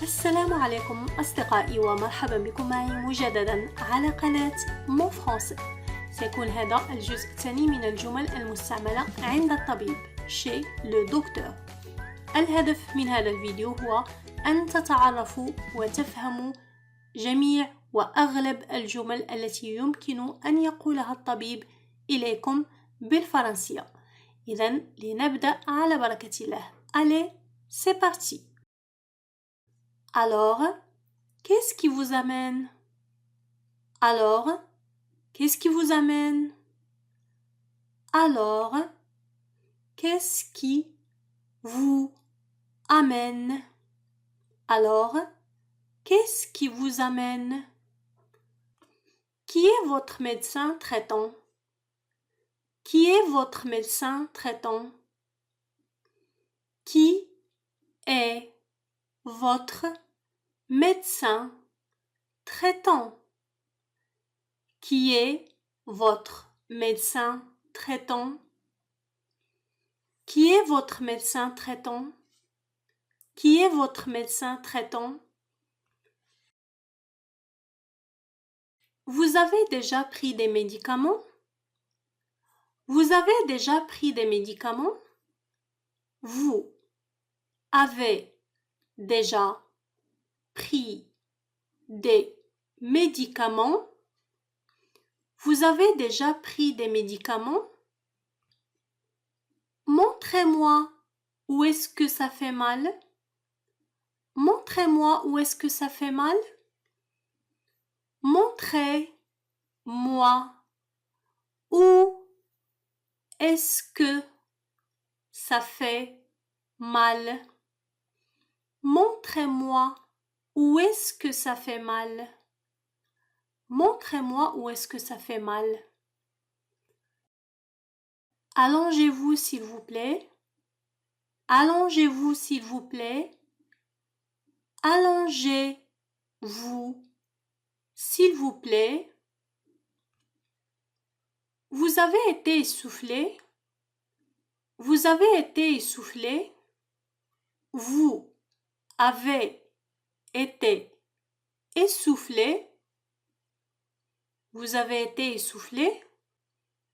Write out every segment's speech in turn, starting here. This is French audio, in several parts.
السلام عليكم أصدقائي ومرحبا بكم معي مجددا على قناة مون فرونسي. سيكون هذا الجزء الثاني من الجمل المستعملة عند الطبيب chez le docteur. الهدف من هذا الفيديو هو أن تتعرفوا وتفهموا جميع وأغلب الجمل التي يمكن أن يقولها الطبيب إليكم بالفرنسية. إذن لنبدأ على بركة الله. Allez, c'est parti. Alors, qu'est-ce qui vous amène? Alors, qu'est-ce qui vous amène? Alors, qu'est-ce qui vous amène? Alors, qu'est-ce qui vous amène? Qui est votre médecin traitant? Qui est votre médecin traitant? Qui est votre médecin traitant? Qui est votre médecin traitant? Qui est votre médecin traitant? Qui est votre médecin traitant? Vous avez déjà pris des médicaments? Vous avez déjà pris des médicaments? Vous avez déjà pris des médicaments? Vous avez déjà pris des médicaments? Montrez-moi où est-ce que ça fait mal. Montrez-moi où est-ce que ça fait mal. Montrez-moi où est-ce que ça fait mal. Montrez-moi où est-ce que ça fait mal. Montrez-moi où est-ce que ça fait mal. Allongez-vous s'il vous plaît. Allongez-vous s'il vous plaît. Allongez-vous s'il vous plaît. Vous avez été essoufflé. Vous avez été essoufflé. Vous avez été essoufflé. Vous avez été essoufflé.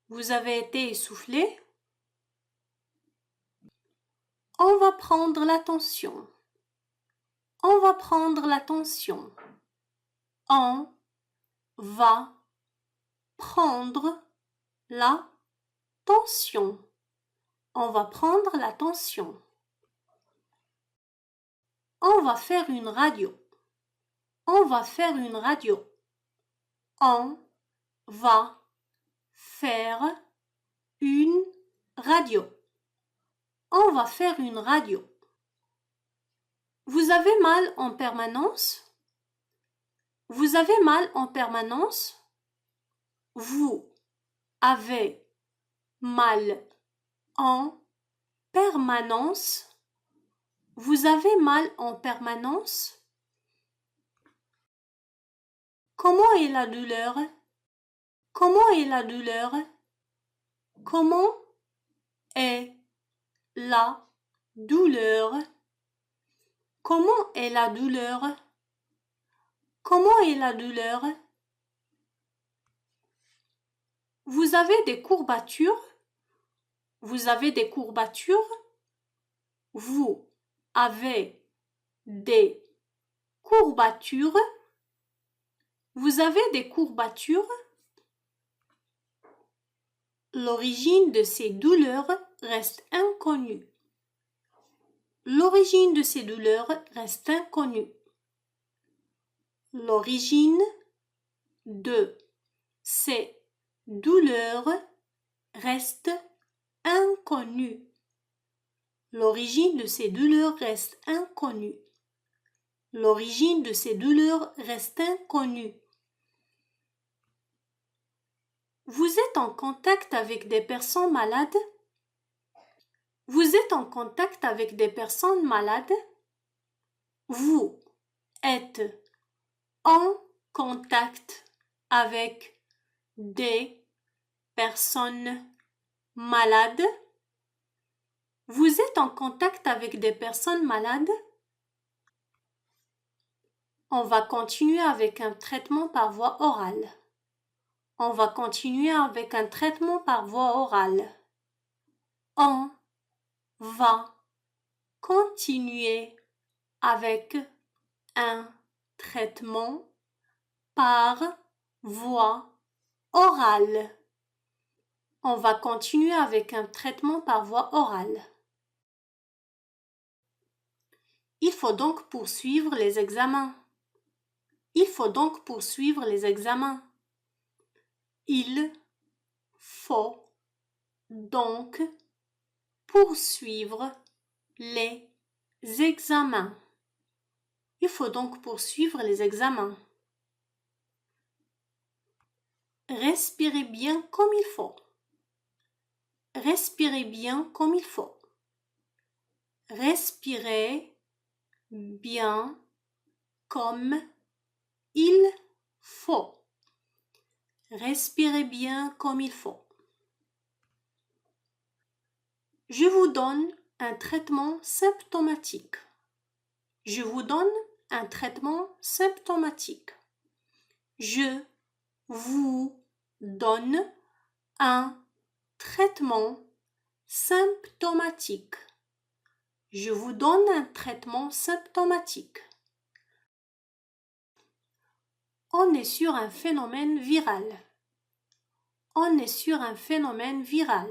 Vous avez été essoufflé. On va prendre l'attention. On va prendre l'attention. On va prendre l'attention. On va prendre l'attention. On va faire une radio. On va faire une radio. On va faire une radio. On va faire une radio. Vous avez mal en permanence? Vous avez mal en permanence? Vous avez mal en permanence? Vous avez mal en permanence? Comment est la douleur? Comment est la douleur? Comment est la douleur? Comment est la douleur? Comment est la douleur? Vous avez des courbatures? Vous avez des courbatures? Vous avez des courbatures? Vous avez des courbatures? L'origine de ces douleurs reste inconnue. L'origine de ces douleurs reste inconnue. L'origine de ces douleurs reste inconnue. L'origine de ces douleurs reste inconnue. L'origine de ces douleurs reste inconnue. Vous êtes en contact avec des personnes malades? Vous êtes en contact avec des personnes malades? Vous êtes en contact avec des personnes malades? Vous êtes en contact avec des personnes malades? On va continuer avec un traitement par voie orale. On va continuer avec un traitement par voie orale. On va continuer avec un traitement par voie orale. On va continuer avec un traitement par voie orale. Il faut donc poursuivre les examens. Il faut donc poursuivre les examens. Il faut donc poursuivre les examens. Il faut donc poursuivre les examens. Respirez bien comme il faut. Respirez bien comme il faut. Respirez bien comme il faut. Respirez bien comme il faut. Je vous donne un traitement symptomatique. Je vous donne un traitement symptomatique. Je vous donne un traitement symptomatique. Je vous donne un traitement symptomatique. On est sur un phénomène viral. On est sur un phénomène viral.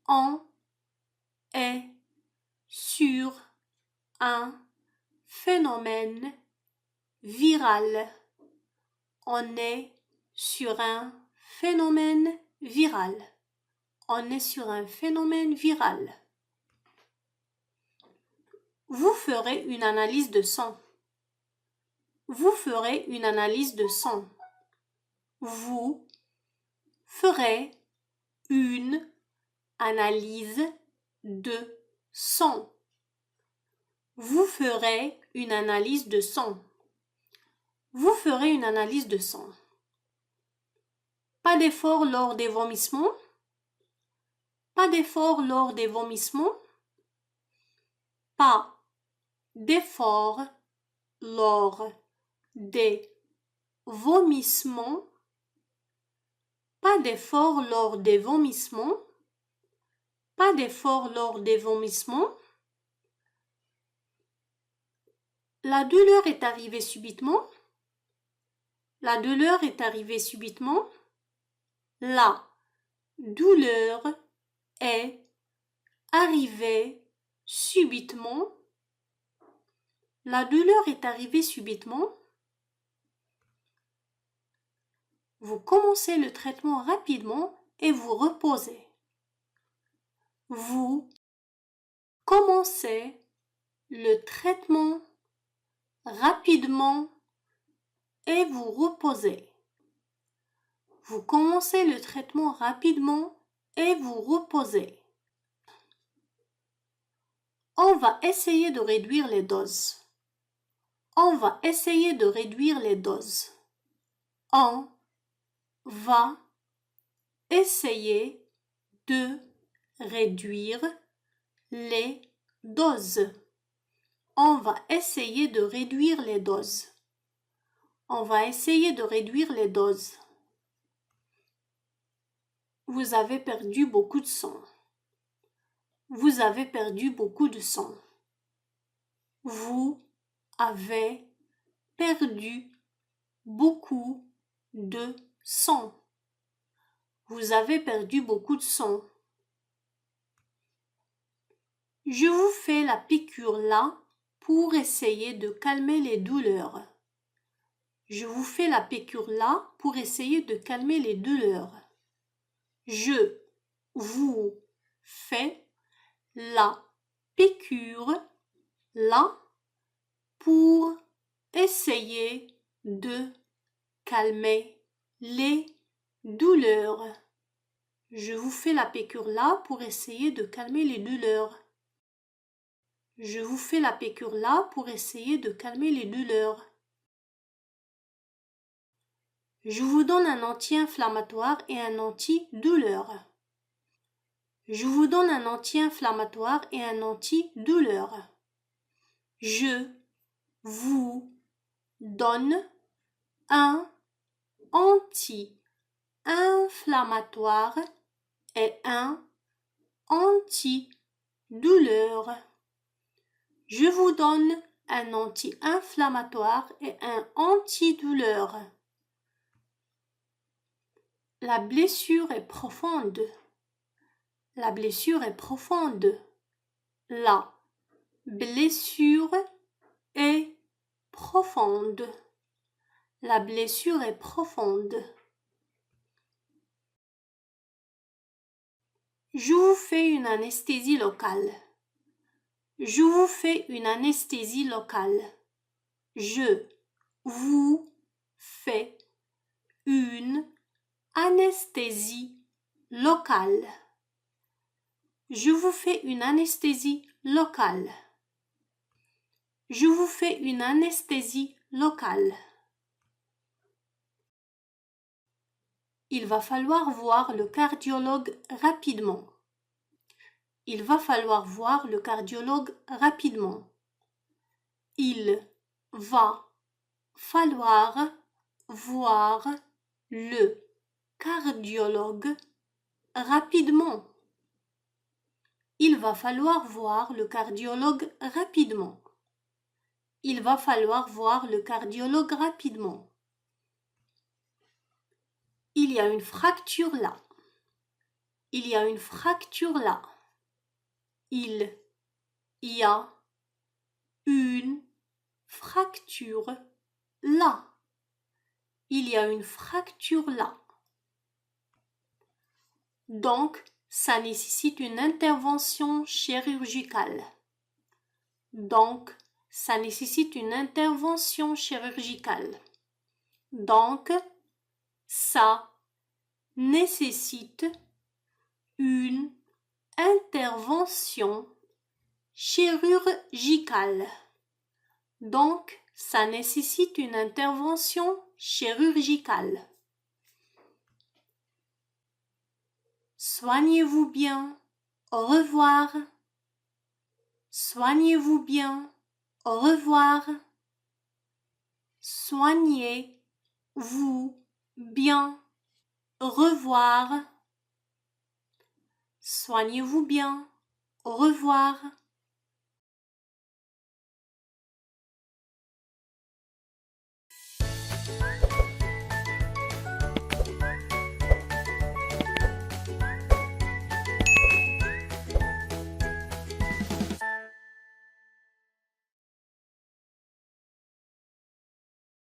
On est sur un phénomène viral. On est sur un phénomène viral. On est sur un phénomène viral. Vous ferez une analyse de sang. Vous ferez une analyse de sang. Vous ferez une analyse de sang. Vous ferez une analyse de sang. Vous ferez une analyse de sang. Pas d'effort lors des vomissements. Pas d'effort lors des vomissements. Pas d'effort lors des vomissements. Pas d'effort lors des vomissements. Pas d'effort lors des vomissements. La douleur est arrivée subitement. La douleur est arrivée subitement. La douleur est arrivée subitement. La douleur est arrivée subitement. Vous commencez le traitement rapidement et vous reposez. Vous commencez le traitement rapidement et vous reposez. Vous commencez le traitement rapidement et vous reposez. On va essayer de réduire les doses. On va essayer de réduire les doses. On va essayer de réduire les doses. On va essayer de réduire les doses. On va essayer de réduire les doses. Vous avez perdu beaucoup de sang. Vous avez perdu beaucoup de sang. Vous avez perdu beaucoup de sang. Vous avez perdu beaucoup de sang. Je vous fais la piqûre là pour essayer de calmer les douleurs. Je vous fais la piqûre là pour essayer de calmer les douleurs. Je vous fais la piqûre là pour essayer de calmer les douleurs. Je vous fais la piqûre là pour essayer de calmer les douleurs. Je vous fais la piqûre là pour essayer de calmer les douleurs. Je vous donne un anti-inflammatoire et un antidouleur. Je vous donne un anti-inflammatoire et un antidouleur. Je vous donne un anti-inflammatoire et un antidouleur. Je vous donne un anti-inflammatoire et un antidouleur. La blessure est profonde. La blessure est profonde. La blessure est profonde. La blessure est profonde. Je vous fais une anesthésie locale. Je vous fais une anesthésie locale. Je vous fais une anesthésie locale. Je vous fais une anesthésie locale. Je vous fais une anesthésie locale. Il va falloir voir le cardiologue rapidement. Il va falloir voir le cardiologue rapidement. Il va falloir voir le cardiologue rapidement. Il va falloir voir le cardiologue rapidement. Il va falloir voir le cardiologue rapidement. Il y a une fracture là. Il y a une fracture là. Il y a une fracture là. Il y a une fracture là. Donc, ça nécessite une intervention chirurgicale. Donc, ça nécessite une intervention chirurgicale. Donc, ça nécessite une intervention chirurgicale. Donc, ça nécessite une intervention chirurgicale. Soignez-vous bien. Au revoir. Soignez-vous bien. Au revoir. Soignez-vous bien. Au revoir. Soignez-vous bien. Au revoir.